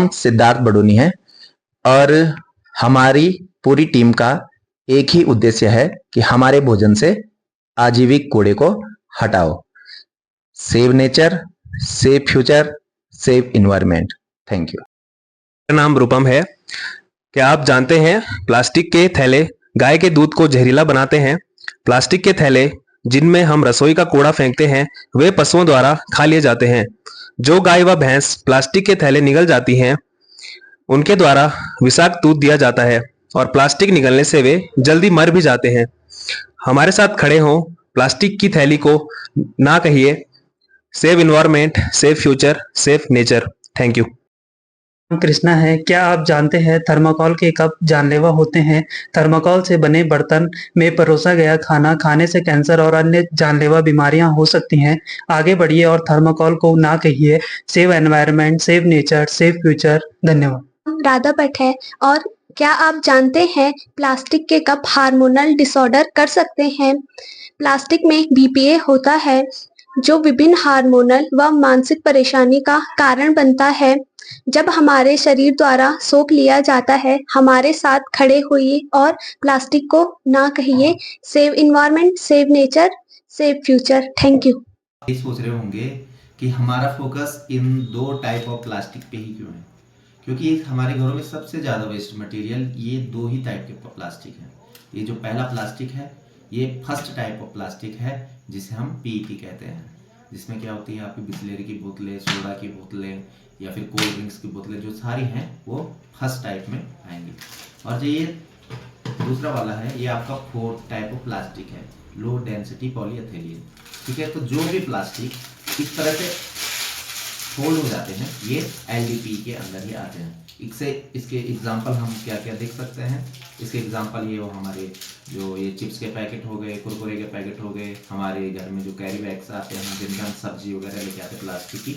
नाम सिद्धार्थ बडोनी है और हमारी पूरी टीम का एक ही उद्देश्य है कि हमारे भोजन से आजीविक कूड़े को हटाओ। Save nature, save future, save environment. Thank you. मेरा नाम रूपम है। क्या आप जानते हैं प्लास्टिक के थैले गाय के दूध को जहरीला बनाते हैं? प्लास्टिक के थैले जिनमें हम रसोई का कूड़ा फेंकते हैं वे पशुओं द्वारा खा लिए जाते हैं। जो गाय व भैंस प्लास्टिक के थैले निगल जाती हैं उनके द्वारा विषाक्त दूध दिया जाता है और प्लास्टिक निगलने से वे जल्दी मर भी जाते हैं। हमारे साथ खड़े हों, प्लास्टिक की थैली को ना कहिए। Save environment, save future, save nature. Thank you. Krishna है। क्या आप जानते हैं थर्माकोल के कप जानलेवा होते हैं? थर्माकोल से बने बर्तन में परोसा गया खाना खाने से कैंसर और अन्य जानलेवा बीमारियां हो सकती हैं। आगे बढ़िए और थर्माकोल को ना कहिए। Save environment, save nature, save future. धन्यवाद। राधा भट्ट है। और क्या आप जानते हैं प्लास्टिक के कप हार्मोनल डिसऑर्डर कर सकते हैं? प्लास्टिक में बीपीए होता है जो विभिन्न हार्मोनल व मानसिक परेशानी का कारण बनता है। जब हमारे शरीर द्वारा सोख लिया जाता है, हमारे साथ खड़े हुई और प्लास्टिक को ना कहिए। Save environment, save nature, save future. Thank you. ये सोच रहे होंगे कि हमारा फोकस इन दो टाइप ऑफ प्लास्टिक पे ही क्यों है, क्योंकि हमारे घरों में सबसे ज़्यादा वेस्ट मटेरियल ये दो ही टाइप के प्लास्टिक है। ये जो पहला प्लास्टिक है ये फर्स्ट टाइप ऑफ प्लास्टिक है जिसे हम पीईटी कहते हैं, जिसमें क्या होती है आपकी बिस्लेरी की बोतलें, सोडा की बोतलें या फिर कोल्ड ड्रिंक्स की बोतलें जो सारी हैं वो फर्स्ट टाइप में आएंगी। और जो ये दूसरा वाला है ये आपका फोर्थ टाइप ऑफ प्लास्टिक है, लो डेंसिटी पॉलीएथिलीन। ठीक है, तो जो भी प्लास्टिक इस तरह से फोल्ड हो जाते हैं ये एलडीपी के अंदर ही आते हैं। इसके एग्जांपल हम क्या क्या देख सकते हैं? इसके एग्जांपल ये वो हमारे जो ये चिप्स के पैकेट हो गए, कुरकुरे के पैकेट हो गए, हमारे घर में जो कैरी बैग्स आते हैं जिनका हम सब्जी वगैरह लेके आते हैं प्लास्टिक की,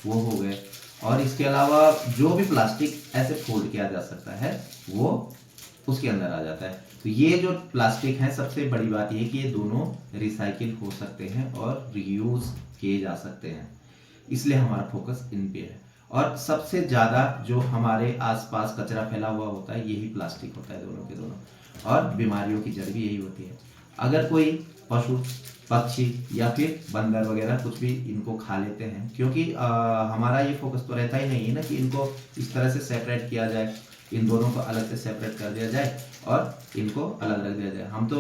वो हो गए। और इसके अलावा जो भी प्लास्टिक ऐसे फोल्ड किया जा सकता है वो उसके अंदर आ जाता है। तो ये जो प्लास्टिक है सबसे बड़ी बात ये कि ये दोनों रिसाइकिल हो सकते हैं और रीयूज किए जा सकते हैं, इसलिए हमारा फोकस इन पे है। और सबसे ज़्यादा जो हमारे आसपास कचरा फैला हुआ होता है यही प्लास्टिक होता है, दोनों के दोनों, और बीमारियों की जड़ भी यही होती है। अगर कोई पशु, पक्षी या फिर बंदर वगैरह कुछ भी इनको खा लेते हैं, क्योंकि हमारा ये फोकस तो रहता ही नहीं है ना कि इनको इस तरह से सेपरेट किया जाए, इन दोनों को अलग से सेपरेट कर दिया जाए और इनको अलग रख दिया जाए। हम तो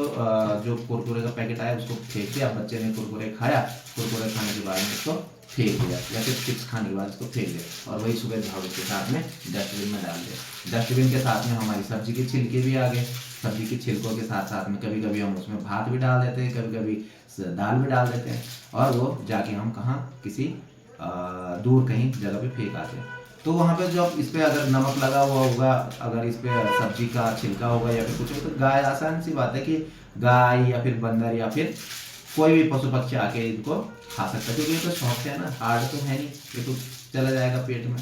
जो कुरकुरे का पैकेट आया उसको फेंक दिया, बच्चे ने कुरकुरे खाया, कुरकुरे खाने के बाद में उसको फेंक दिया, या फिर चिप्स खाने के बाद उसको फेंक दिया और वही सुबह झाड़ू के साथ में डस्टबिन में डाल दिया। डस्टबिन के साथ में हमारी सब्जी के छिलके भी आ गए, सब्जी के छिलकों के साथ साथ में कभी कभी हम उसमें भात भी डाल देते हैं, कभी कभी दाल भी डाल देते हैं, और वो जाके हम कहाँ किसी दूर कहीं जगह पे फेंक आते हैं। तो वहाँ पे जब इस पर अगर नमक लगा हुआ होगा, अगर इस पर सब्जी का छिलका होगा या फिर कुछ, तो गाय, आसान सी बात है कि गाय या फिर बंदर या फिर कोई भी पशु पक्षी आके इनको खा सकता है, क्योंकि ये तो शौक है ना, हार्ड तो है नहीं, ये तो चला जाएगा पेट में।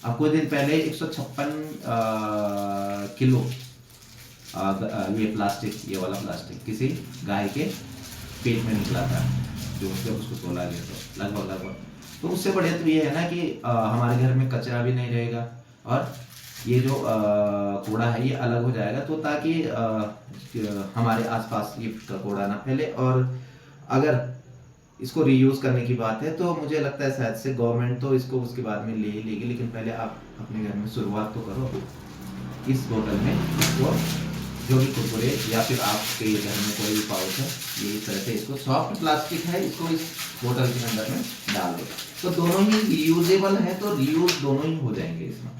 अब कुछ दिन पहले 156 किलो ये प्लास्टिक, ये वाला प्लास्टिक किसी गाय के पेट में निकला था, जो उसको तोला गया था लगभग। तो उससे बढ़िया तो ये है ना कि हमारे घर में कचरा भी नहीं रहेगा और ये जो कूड़ा है ये अलग हो जाएगा, तो ताकि हमारे आसपास ये कूड़ा ना फैले। और अगर इसको रीयूज करने की बात है तो मुझे लगता है शायद से गवर्नमेंट तो इसको उसके बाद में ले ही लेगी, लेकिन पहले आप अपने घर में शुरुआत तो करो। इस बोतल में इसको जो भी कुरकुरे या फिर आपके घर में कोई भी पाउच है, ये इस तरह से इसको सॉफ्ट प्लास्टिक है, इसको इस बोतल के अंदर में डाल दो, तो दोनों ही रीयूजेबल है, तो रीयूज दोनों ही हो जाएंगे इसमें।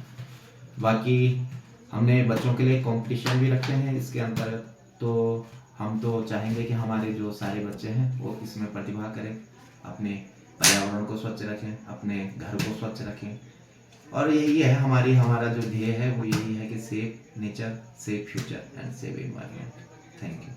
बाकी हमने बच्चों के लिए कंपटीशन भी रखे हैं इसके अंतर्गत, तो हम तो चाहेंगे कि हमारे जो सारे बच्चे हैं वो इसमें प्रतिभा करें, अपने पर्यावरण को स्वच्छ रखें, अपने घर को स्वच्छ रखें। और यही है हमारा जो ध्येय है वो यही है कि save nature, save future and save environment. Thank you.